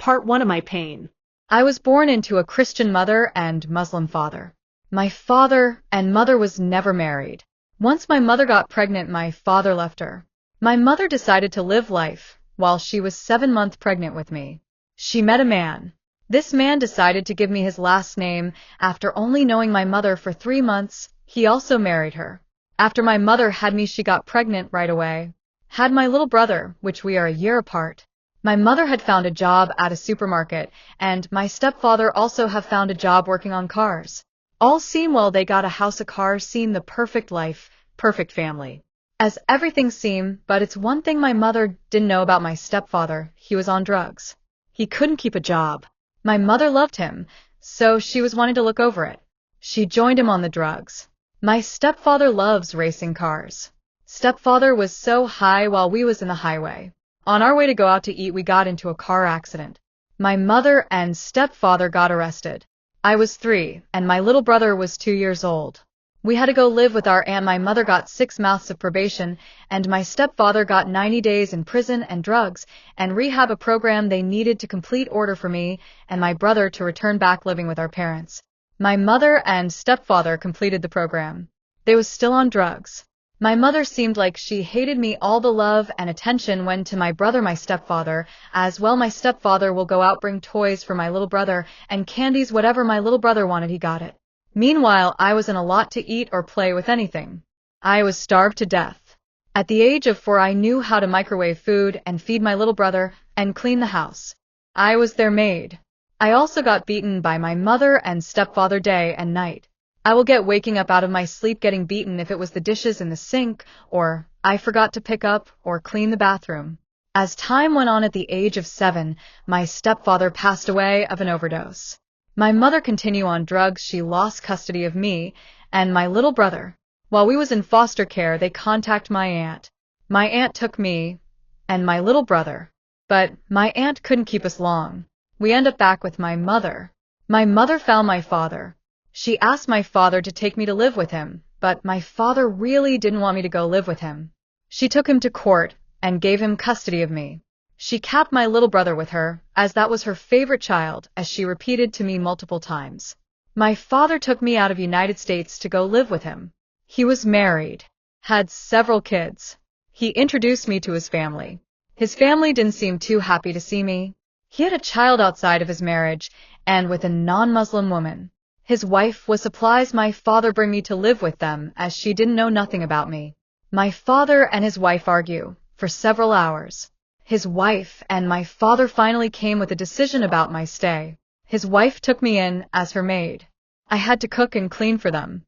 part one of my pain. I was born into a Christian mother and Muslim father. My father and mother was never married. Once my mother got pregnant, my father left her. My mother decided to live life while she was 7 months pregnant with me. She met a man. This man decided to give me his last name. After only knowing my mother for 3 months, he also married her. After my mother had me, she got pregnant right away. Had my little brother, which we are a year apart. My mother had found a job at a supermarket, and my stepfather also have found a job working on cars. All seemed well, they got a house, a car, seemed the perfect life, perfect family. As everything seemed, but it's one thing my mother didn't know about my stepfather: he was on drugs. He couldn't keep a job. My mother loved him, so she was wanting to look over it. She joined him on the drugs. My stepfather loves racing cars. Stepfather was so high while we was in the highway. On our way to go out to eat, we got into a car accident. My mother and stepfather got arrested. I was 3, and my little brother was 2 years old. We had to go live with our aunt. My mother got 6 months of probation, and my stepfather got 90 days in prison and drugs and rehab, a program they needed to complete order for me and my brother to return back living with our parents. My mother and stepfather completed the program. They was still on drugs. My mother seemed like she hated me. All the love and attention went to my brother, my stepfather, as well. My stepfather will go out, bring toys for my little brother and candies, whatever my little brother wanted, he got it. Meanwhile, I wasn't allowed to eat or play with anything. I was starved to death. At the age of 4, I knew how to microwave food and feed my little brother and clean the house. I was their maid. I also got beaten by my mother and stepfather day and night. I will get waking up out of my sleep getting beaten if it was the dishes in the sink, or I forgot to pick up or clean the bathroom. As time went on, at the age of 7, my stepfather passed away of an overdose. My mother continued on drugs. She lost custody of me and my little brother. While we was in foster care, they contacted my aunt. My aunt took me and my little brother. But my aunt couldn't keep us long. We ended up back with my mother. My mother found my father. She asked my father to take me to live with him, but my father really didn't want me to go live with him. She took him to court and gave him custody of me. She kept my little brother with her, as that was her favorite child, as she repeated to me multiple times. My father took me out of United States to go live with him. He was married, had several kids. He introduced me to his family. His family didn't seem too happy to see me. He had a child outside of his marriage, and with a non-Muslim woman. His wife was surprised my father bring me to live with them, as she didn't know nothing about me. My father and his wife argue for several hours. His wife and my father finally came with a decision about my stay. His wife took me in as her maid. I had to cook and clean for them.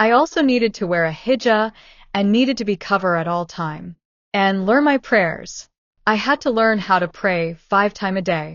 I also needed to wear a hijab and needed to be covered at all time and learn my prayers. I had to learn how to pray 5 times a day.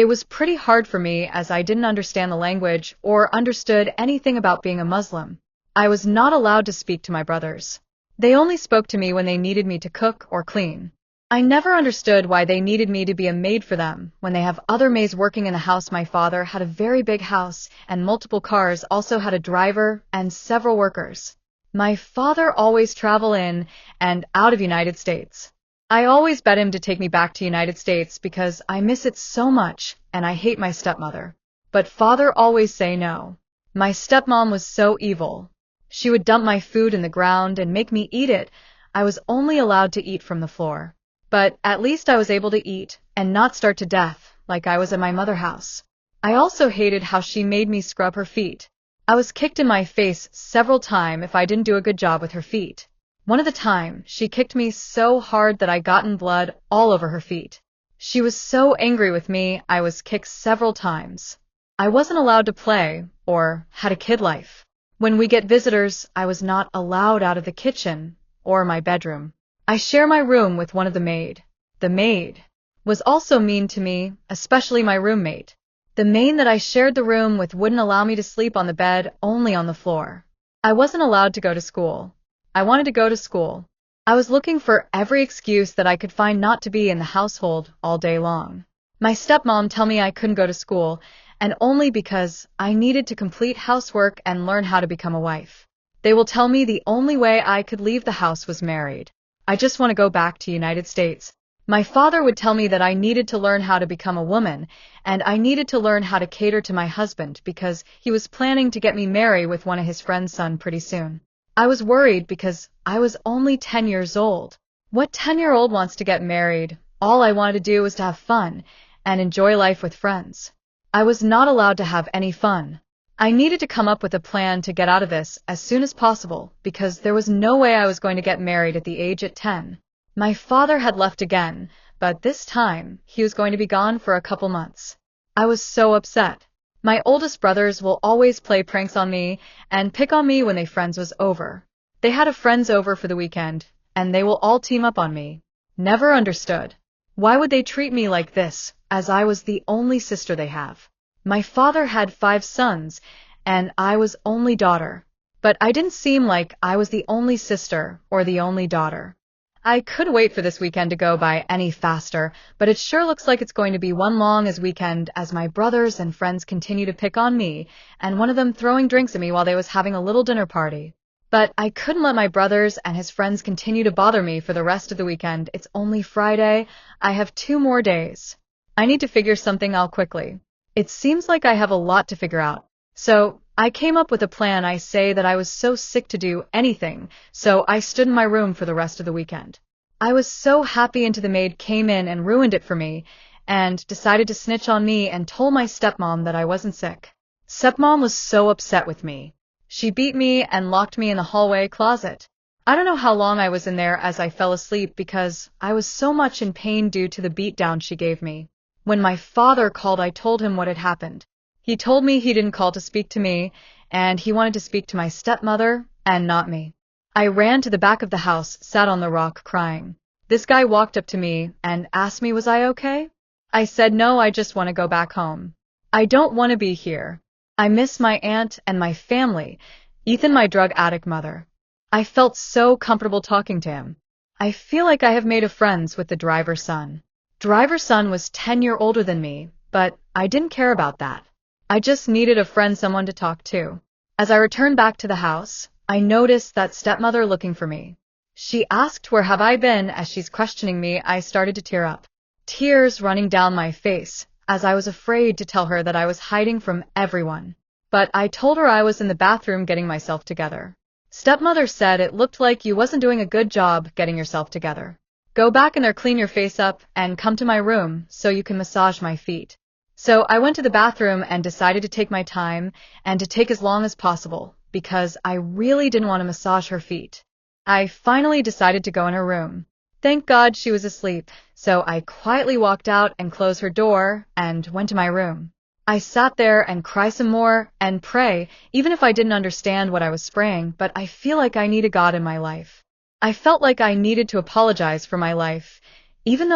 It was pretty hard for me as I didn't understand the language or understood anything about being a Muslim. I was not allowed to speak to my brothers. They only spoke to me when they needed me to cook or clean. I never understood why they needed me to be a maid for them when they have other maids working in the house. My father had a very big house and multiple cars, also had a driver and several workers. My father always traveled in and out of United States. I always begged him to take me back to United States because I miss it so much and I hate my stepmother. But father always say no. My stepmom was so evil. She would dump my food in the ground and make me eat it. I was only allowed to eat from the floor. But at least I was able to eat and not starve to death like I was at my mother's house. I also hated how she made me scrub her feet. I was kicked in my face several times if I didn't do a good job with her feet. One of the time, she kicked me so hard that I gotten blood all over her feet. She was so angry with me, I was kicked several times. I wasn't allowed to play or had a kid life. When we get visitors, I was not allowed out of the kitchen or my bedroom. I share my room with one of the maid. The maid was also mean to me, especially my roommate. The maid that I shared the room with wouldn't allow me to sleep on the bed, only on the floor. I wasn't allowed to go to school. I wanted to go to school. I was looking for every excuse that I could find not to be in the household all day long. My stepmom told me I couldn't go to school, and only because I needed to complete housework and learn how to become a wife. They will tell me the only way I could leave the house was married. I just want to go back to United States. My father would tell me that I needed to learn how to become a woman, and I needed to learn how to cater to my husband because he was planning to get me married with one of his friend's son pretty soon. I was worried because I was only 10 years old. What 10-year-old wants to get married? All I wanted to do was to have fun and enjoy life with friends. I was not allowed to have any fun. I needed to come up with a plan to get out of this as soon as possible because there was no way I was going to get married at the age of 10. My father had left again, but this time he was going to be gone for a couple months. I was so upset. My oldest brothers will always play pranks on me and pick on me when their friends was over. They had a friends over for the weekend, and they will all team up on me. Never understood. Why would they treat me like this, as I was the only sister they have? My father had 5 sons, and I was only daughter. But I didn't seem like I was the only sister or the only daughter. I could wait for this weekend to go by any faster, but it sure looks like it's going to be one long as weekend as my brothers and friends continue to pick on me, and one of them throwing drinks at me while they was having a little dinner party. But I couldn't let my brothers and his friends continue to bother me for the rest of the weekend. It's only Friday. I have 2 more days. I need to figure something out quickly. It seems like I have a lot to figure out. So I came up with a plan. I say that I was so sick to do anything, so I stood in my room for the rest of the weekend. I was so happy until the maid came in and ruined it for me, and decided to snitch on me and told my stepmom that I wasn't sick. Stepmom was so upset with me. She beat me and locked me in the hallway closet. I don't know how long I was in there as I fell asleep because I was so much in pain due to the beatdown she gave me. When my father called, I told him what had happened. He told me he didn't call to speak to me, and he wanted to speak to my stepmother and not me. I ran to the back of the house, sat on the rock crying. This guy walked up to me and asked me was I okay? I said no, I just want to go back home. I don't want to be here. I miss my aunt and my family, Ethan, my drug addict mother. I felt so comfortable talking to him. I feel like I have made a friends with the driver's son. Driver's son was 10 years older than me, but I didn't care about that. I just needed a friend, someone to talk to. As I returned back to the house, I noticed that stepmother looking for me. She asked where have I been. As she's questioning me, I started to tear up. Tears running down my face, as I was afraid to tell her that I was hiding from everyone. But I told her I was in the bathroom getting myself together. Stepmother said it looked like you wasn't doing a good job getting yourself together. Go back in there, clean your face up, and come to my room so you can massage my feet. So I went to the bathroom and decided to take my time and to take as long as possible because I really didn't want to massage her feet. I finally decided to go in her room. Thank God she was asleep, so I quietly walked out and closed her door and went to my room. I sat there and cried some more and pray, even if I didn't understand what I was praying, but I feel like I needed God in my life. I felt like I needed to apologize for my life, even though